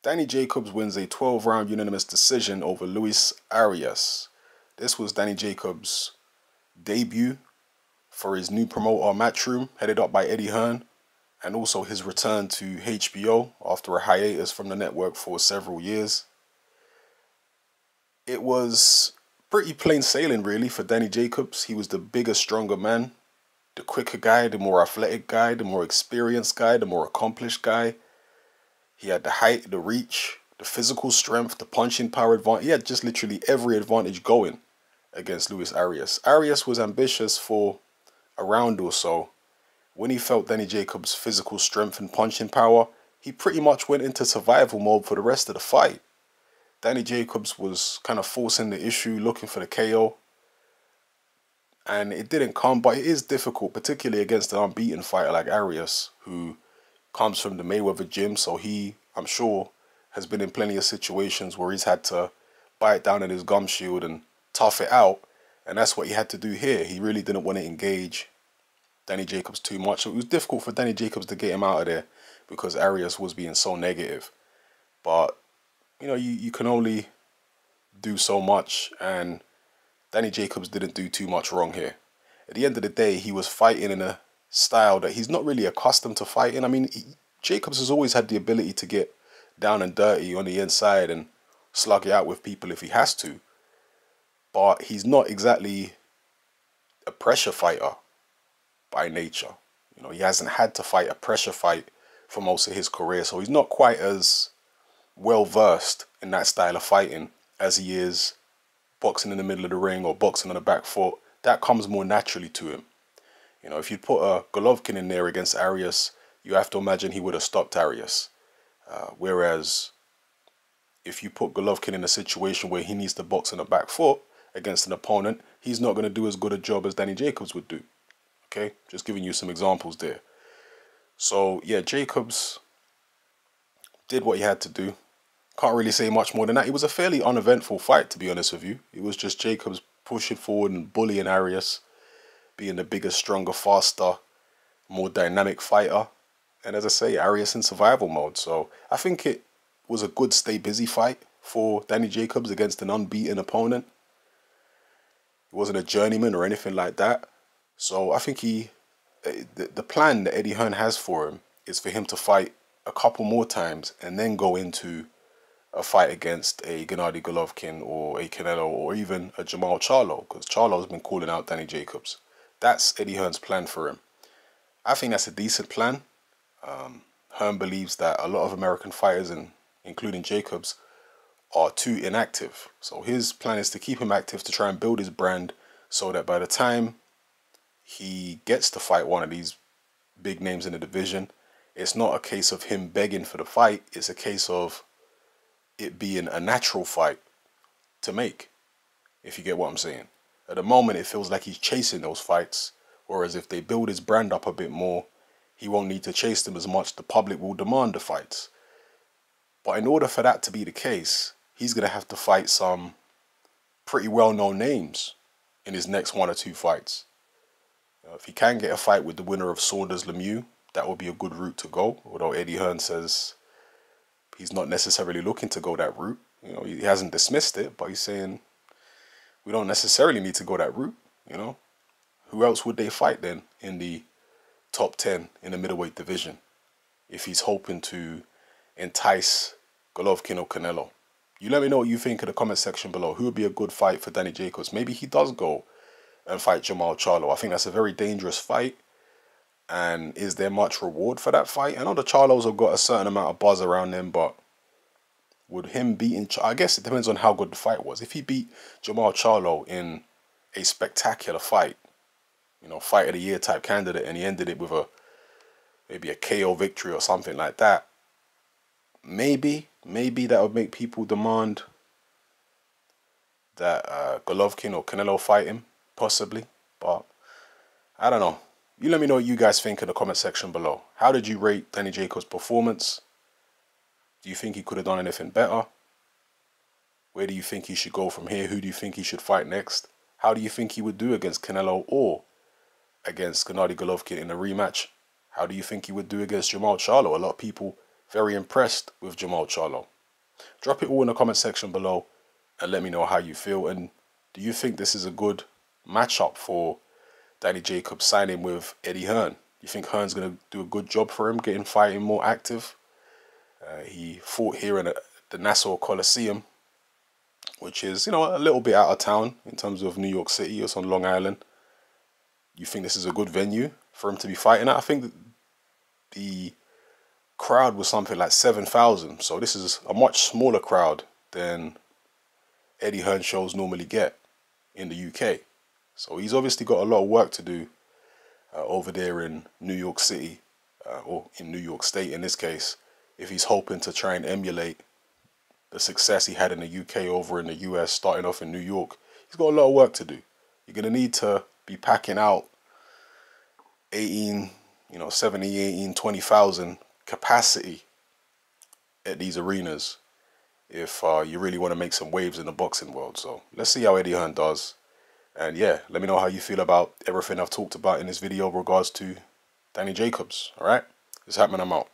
Danny Jacobs wins a 12-round unanimous decision over Luis Arias. This was Danny Jacobs' debut for his new promoter Matchroom, headed up by Eddie Hearn, and also his return to HBO after a hiatus from the network for several years. It was pretty plain sailing really for Danny Jacobs. He was the bigger, stronger man, the quicker guy, the more athletic guy, the more experienced guy, the more accomplished guy. He had the height, the reach, the physical strength, the punching power advantage. He had just literally every advantage going against Luis Arias. Arias was ambitious for a round or so. When he felt Danny Jacobs' physical strength and punching power, he pretty much went into survival mode for the rest of the fight. Danny Jacobs was kind of forcing the issue, looking for the KO. And it didn't come, but it is difficult, particularly against an unbeaten fighter like Arias, who comes from the Mayweather gym. So he, I'm sure, has been in plenty of situations where he's had to bite down in his gum shield and tough it out. And that's what he had to do here. He really didn't want to engage Danny Jacobs too much. So it was difficult for Danny Jacobs to get him out of there because Arias was being so negative. But, you know, you can only do so much, and Danny Jacobs didn't do too much wrong here. At the end of the day, he was fighting in a style that he's not really accustomed to fighting. I mean, Jacobs has always had the ability to get down and dirty on the inside and slug it out with people if he has to. But he's not exactly a pressure fighter by nature. You know, he hasn't had to fight a pressure fight for most of his career, so he's not quite as well versed in that style of fighting as he is boxing in the middle of the ring or boxing on the back foot. That comes more naturally to him. You know, if you put a Golovkin in there against Arias, you have to imagine he would have stopped Arias. Whereas if you put Golovkin in a situation where he needs to box on the back foot against an opponent, he's not going to do as good a job as Danny Jacobs would do. Okay, just giving you some examples there. So yeah, Jacobs did what he had to do. Can't really say much more than that. It was a fairly uneventful fight, to be honest with you. It was just Jacobs pushing forward and bullying Arias, being the bigger, stronger, faster, more dynamic fighter. And as I say, Arias in survival mode. So I think it was a good stay busy fight for Danny Jacobs against an unbeaten opponent. It wasn't a journeyman or anything like that. So I think the plan that Eddie Hearn has for him is for him to fight a couple more times and then go into a fight against a Gennady Golovkin or a Canelo or even a Jamal Charlo, because Charlo's been calling out Danny Jacobs. That's Eddie Hearn's plan for him. I think that's a decent plan. Hearn believes that a lot of American fighters, including Jacobs, are too inactive. So his plan is to keep him active to try and build his brand so that by the time he gets to fight one of these big names in the division, it's not a case of him begging for the fight. It's a case of it being a natural fight to make, if you get what I'm saying. At the moment, it feels like he's chasing those fights, whereas if they build his brand up a bit more, he won't need to chase them as much. The public will demand the fights. But in order for that to be the case, he's going to have to fight some pretty well-known names in his next one or two fights. If he can get a fight with the winner of Saunders-Lemieux, that would be a good route to go, although Eddie Hearn says he's not necessarily looking to go that route. You know, he hasn't dismissed it, but he's saying we don't necessarily need to go that route, you know. Who else would they fight then in the top 10 in the middleweight division if he's hoping to entice Golovkin or Canelo? You let me know what you think in the comment section below. Who would be a good fight for Danny Jacobs? Maybe he does go and fight Jamal Charlo. I think that's a very dangerous fight. And is there much reward for that fight? I know the Charlos have got a certain amount of buzz around them, but would him beating... I guess it depends on how good the fight was. If he beat Jamal Charlo in a spectacular fight, you know, fight of the year type candidate, and he ended it with maybe a KO victory or something like that, maybe that would make people demand that Golovkin or Canelo fight him, possibly. But I don't know. You let me know what you guys think in the comment section below. How did you rate Danny Jacobs' performance? Do you think he could have done anything better? Where do you think he should go from here? Who do you think he should fight next? How do you think he would do against Canelo or against Gennady Golovkin in a rematch? How do you think he would do against Jamal Charlo? A lot of people very impressed with Jamal Charlo? Drop it all in the comment section below and let me know how you feel. And do you think this is a good matchup for Danny Jacobs signing with Eddie Hearn? You think Hearn's going to do a good job for him, getting fighting more active? He fought here in the Nassau Coliseum, which is, you know, a little bit out of town in terms of New York City. It's on Long Island. You think this is a good venue for him to be fighting at? I think the crowd was something like 7,000. So this is a much smaller crowd than Eddie Hearn shows normally get in the UK. So he's obviously got a lot of work to do over there in New York City, or in New York State in this case, if he's hoping to try and emulate the success he had in the UK over in the US, starting off in New York. He's got a lot of work to do. You're going to need to be packing out 20,000 capacity at these arenas if you really want to make some waves in the boxing world. So let's see how Eddie Hearn does. And yeah, let me know how you feel about everything I've talked about in this video in regards to Danny Jacobs. All right, it's happening. I'm out.